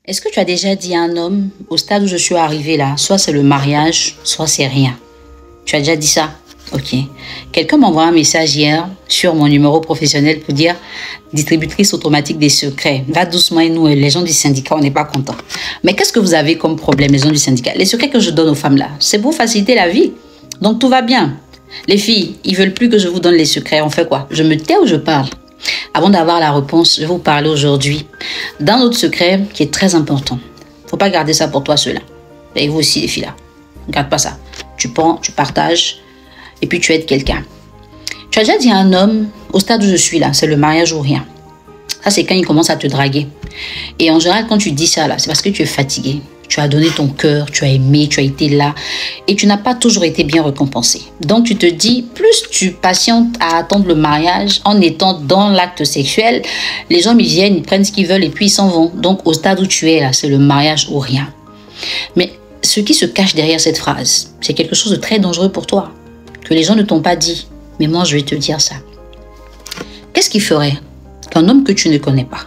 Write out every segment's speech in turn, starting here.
Est-ce que tu as déjà dit à un homme, au stade où je suis arrivée là, soit c'est le mariage, soit c'est rien? Tu as déjà dit ça? Ok. Quelqu'un m'a envoyé un message hier sur mon numéro professionnel pour dire distributrice automatique des secrets. Va doucement et nous, les gens du syndicat, on n'est pas contents. Mais qu'est-ce que vous avez comme problème, les gens du syndicat? Les secrets que je donne aux femmes là, c'est pour faciliter la vie. Donc tout va bien. Les filles, ils veulent plus que je vous donne les secrets. On fait quoi? Je me tais ou je parle? Avant d'avoir la réponse, je vais vous parler aujourd'hui d'un autre secret qui est très important. Faut pas garder ça pour toi seul. Et vous aussi, les filles là. Ne garde pas ça. Tu prends, tu partages et puis tu aides quelqu'un. Tu as déjà dit à un homme, au stade où je suis là, c'est le mariage ou rien. Ça, c'est quand il commence à te draguer. Et en général, quand tu dis ça là, c'est parce que tu es fatigué. Tu as donné ton cœur, tu as aimé, tu as été là et tu n'as pas toujours été bien récompensé. Donc tu te dis, plus tu patientes à attendre le mariage en étant dans l'acte sexuel, les hommes ils viennent, ils prennent ce qu'ils veulent et puis ils s'en vont. Donc au stade où tu es là, c'est le mariage ou rien. Mais ce qui se cache derrière cette phrase, c'est quelque chose de très dangereux pour toi, que les gens ne t'ont pas dit. Mais moi, je vais te dire ça. Qu'est-ce qui ferait qu'un homme que tu ne connais pas,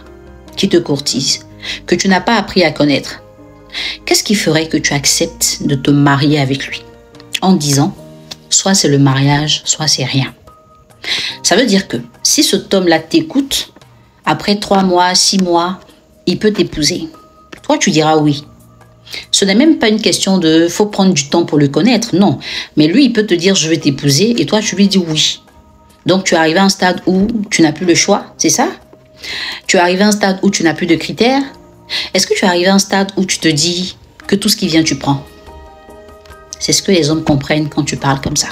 qui te courtise, que tu n'as pas appris à connaître, qu'est-ce qui ferait que tu acceptes de te marier avec lui en disant soit c'est le mariage, soit c'est rien? Ça veut dire que si cet homme-là t'écoute, après 3 mois, 6 mois, il peut t'épouser. Toi, tu diras oui. Ce n'est même pas une question de faut prendre du temps pour le connaître, non. Mais lui, il peut te dire je vais t'épouser et toi, tu lui dis oui. Donc, tu es arrivé à un stade où tu n'as plus le choix, c'est ça? Tu es arrivé à un stade où tu n'as plus de critères? Est-ce que tu es arrivé à un stade où tu te dis que tout ce qui vient, tu prends? C'est ce que les hommes comprennent quand tu parles comme ça.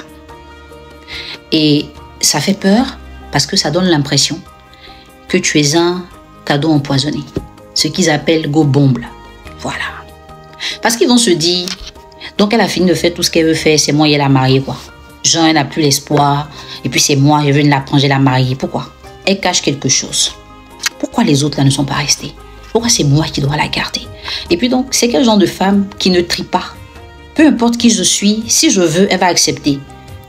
Et ça fait peur parce que ça donne l'impression que tu es un cadeau empoisonné. Ce qu'ils appellent go-bombe. Voilà. Parce qu'ils vont se dire, donc elle a fini de faire tout ce qu'elle veut faire, c'est moi qui la mariée, quoi. Genre, elle n'a plus l'espoir, et puis c'est moi, je viens de la prendre, je la mariée. Pourquoi? Elle cache quelque chose. Pourquoi les autres là ne sont pas restés? Pourquoi c'est moi qui dois la garder? Et puis donc, c'est quel genre de femme qui ne trie pas? Peu importe qui je suis, si je veux, elle va accepter.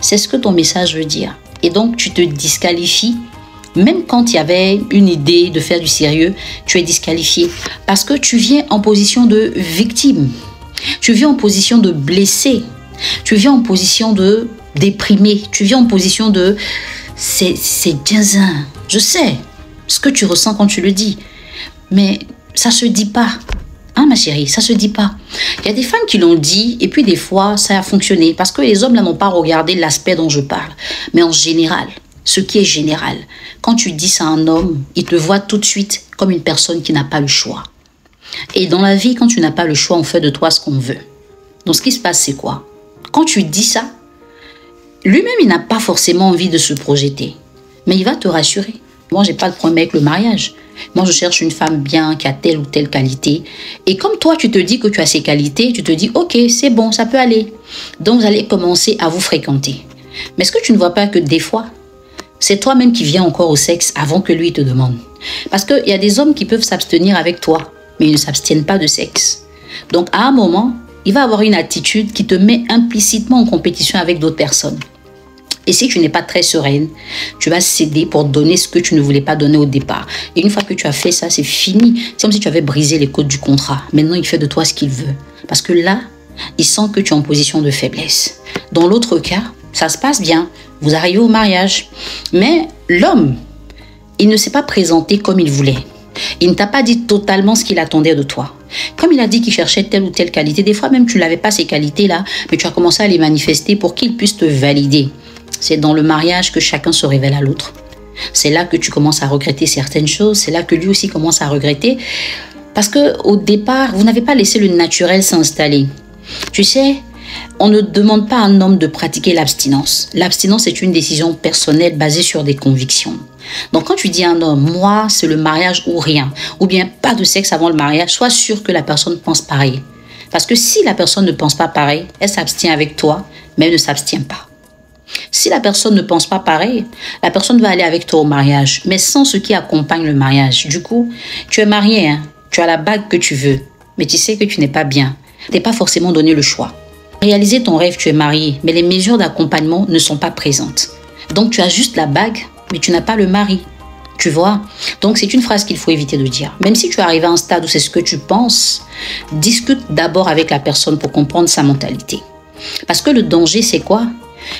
C'est ce que ton message veut dire. Et donc, tu te disqualifies. Même quand il y avait une idée de faire du sérieux, tu es disqualifié. Parce que tu viens en position de victime. Tu viens en position de blessé. Tu viens en position de déprimé. Tu viens en position de... C'est dingue. Je sais ce que tu ressens quand tu le dis. Mais ça se dit pas. Hein, ma chérie, ça se dit pas. Il y a des femmes qui l'ont dit et puis des fois, ça a fonctionné. Parce que les hommes là n'ont pas regardé l'aspect dont je parle. Mais en général, ce qui est général, quand tu dis ça à un homme, il te voit tout de suite comme une personne qui n'a pas le choix. Et dans la vie, quand tu n'as pas le choix, on fait de toi ce qu'on veut. Donc ce qui se passe, c'est quoi? Quand tu dis ça, lui-même, il n'a pas forcément envie de se projeter. Mais il va te rassurer. Moi, j'ai pas de problème avec le mariage. Moi, je cherche une femme bien, qui a telle ou telle qualité. Et comme toi, tu te dis que tu as ces qualités, tu te dis, ok, c'est bon, ça peut aller. Donc, vous allez commencer à vous fréquenter. Mais est-ce que tu ne vois pas que des fois, c'est toi-même qui viens encore au sexe avant que lui te demande? Parce qu'il y a des hommes qui peuvent s'abstenir avec toi, mais ils ne s'abstiennent pas de sexe. Donc, à un moment, il va avoir une attitude qui te met implicitement en compétition avec d'autres personnes. Et si tu n'es pas très sereine, tu vas céder pour donner ce que tu ne voulais pas donner au départ. Et une fois que tu as fait ça, c'est fini. C'est comme si tu avais brisé les codes du contrat. Maintenant, il fait de toi ce qu'il veut. Parce que là, il sent que tu es en position de faiblesse. Dans l'autre cas, ça se passe bien. Vous arrivez au mariage. Mais l'homme, il ne s'est pas présenté comme il voulait. Il ne t'a pas dit totalement ce qu'il attendait de toi. Comme il a dit qu'il cherchait telle ou telle qualité, des fois même tu n'avais pas ces qualités-là, mais tu as commencé à les manifester pour qu'il puisse te valider. C'est dans le mariage que chacun se révèle à l'autre. C'est là que tu commences à regretter certaines choses. C'est là que lui aussi commence à regretter. Parce qu'au départ, vous n'avez pas laissé le naturel s'installer. Tu sais, on ne demande pas à un homme de pratiquer l'abstinence. L'abstinence est une décision personnelle basée sur des convictions. Donc quand tu dis à un homme, moi, c'est le mariage ou rien, ou bien pas de sexe avant le mariage, sois sûr que la personne pense pareil. Parce que si la personne ne pense pas pareil, elle s'abstient avec toi, mais elle ne s'abstient pas. Si la personne ne pense pas pareil, la personne va aller avec toi au mariage, mais sans ce qui accompagne le mariage. Du coup, tu es marié, hein? Tu as la bague que tu veux, mais tu sais que tu n'es pas bien. Tu n'es pas forcément donné le choix. Réaliser ton rêve, tu es marié, mais les mesures d'accompagnement ne sont pas présentes. Donc tu as juste la bague, mais tu n'as pas le mari. Tu vois? Donc, c'est une phrase qu'il faut éviter de dire. Même si tu arrives à un stade où c'est ce que tu penses, discute d'abord avec la personne pour comprendre sa mentalité. Parce que le danger, c'est quoi?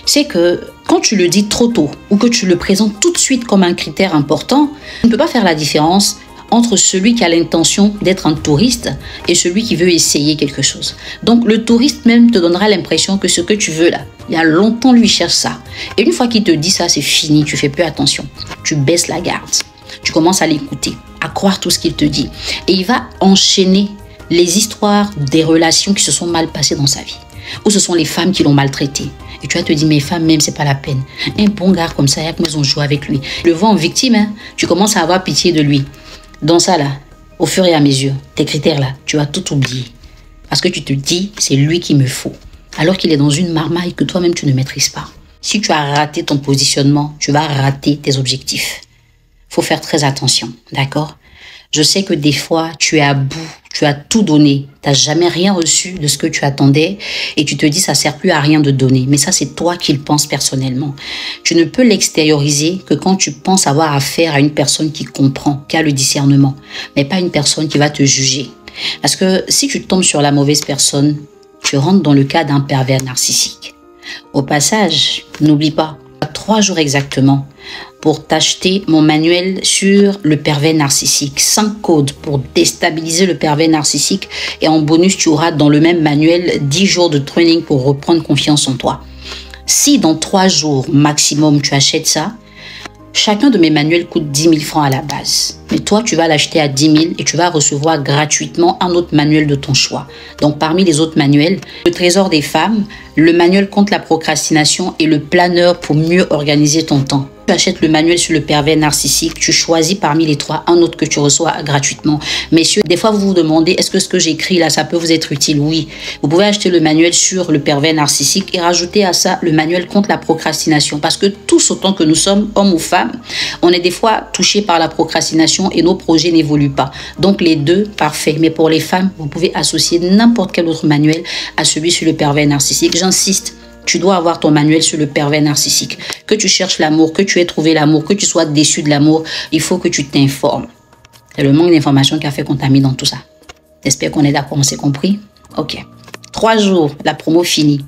C'est que quand tu le dis trop tôt ou que tu le présentes tout de suite comme un critère important, tu ne peux pas faire la différence entre celui qui a l'intention d'être un touriste et celui qui veut essayer quelque chose. Donc, le touriste même te donnera l'impression que ce que tu veux là, il y a longtemps, lui cherche ça. Et une fois qu'il te dit ça, c'est fini, tu fais plus attention. Tu baisses la garde. Tu commences à l'écouter, à croire tout ce qu'il te dit. Et il va enchaîner les histoires des relations qui se sont mal passées dans sa vie. Ou ce sont les femmes qui l'ont maltraité. Et tu vas te dire, mes femmes même, c'est pas la peine. Un bon gars comme ça, il y a que on joue avec lui. Le vois en victime, hein, tu commences à avoir pitié de lui. Dans ça là, au fur et à mesure, tes critères là, tu vas tout oublier. Parce que tu te dis, c'est lui qu'il me faut. Alors qu'il est dans une marmaille que toi-même tu ne maîtrises pas. Si tu as raté ton positionnement, tu vas rater tes objectifs. Faut faire très attention, d'accord? Je sais que des fois, tu es à bout, tu as tout donné, tu n'as jamais rien reçu de ce que tu attendais et tu te dis ça sert plus à rien de donner. Mais ça, c'est toi qui le penses personnellement. Tu ne peux l'extérioriser que quand tu penses avoir affaire à une personne qui comprend, qui a le discernement, mais pas une personne qui va te juger. Parce que si tu tombes sur la mauvaise personne, tu rentres dans le cas d'un pervers narcissique. Au passage, n'oublie pas, 3 jours exactement pour t'acheter mon manuel sur le pervers narcissique. 5 codes pour déstabiliser le pervers narcissique. Et en bonus, tu auras dans le même manuel 10 jours de training pour reprendre confiance en toi. Si dans 3 jours maximum, tu achètes ça, chacun de mes manuels coûte 10 000 francs à la base. Mais toi, tu vas l'acheter à 10 000 et tu vas recevoir gratuitement un autre manuel de ton choix. Donc, parmi les autres manuels, le trésor des femmes, le manuel contre la procrastination et le planeur pour mieux organiser ton temps. Tu achètes le manuel sur le pervers narcissique, tu choisis parmi les 3 un autre que tu reçois gratuitement. Messieurs, des fois vous vous demandez, est-ce que ce que j'écris là, ça peut vous être utile? Oui. Vous pouvez acheter le manuel sur le pervers narcissique et rajouter à ça le manuel contre la procrastination. Parce que tous autant que nous sommes, hommes ou femmes, on est des fois touchés par la procrastination et nos projets n'évoluent pas. Donc les deux, parfait. Mais pour les femmes, vous pouvez associer n'importe quel autre manuel à celui sur le pervers narcissique. J'insiste. Tu dois avoir ton manuel sur le pervers narcissique. Que tu cherches l'amour, que tu aies trouvé l'amour, que tu sois déçu de l'amour, il faut que tu t'informes. C'est le manque d'information qui a fait qu'on t'a mis dans tout ça. J'espère qu'on est d'accord, on s'est compris? Ok. 3 jours, la promo finie.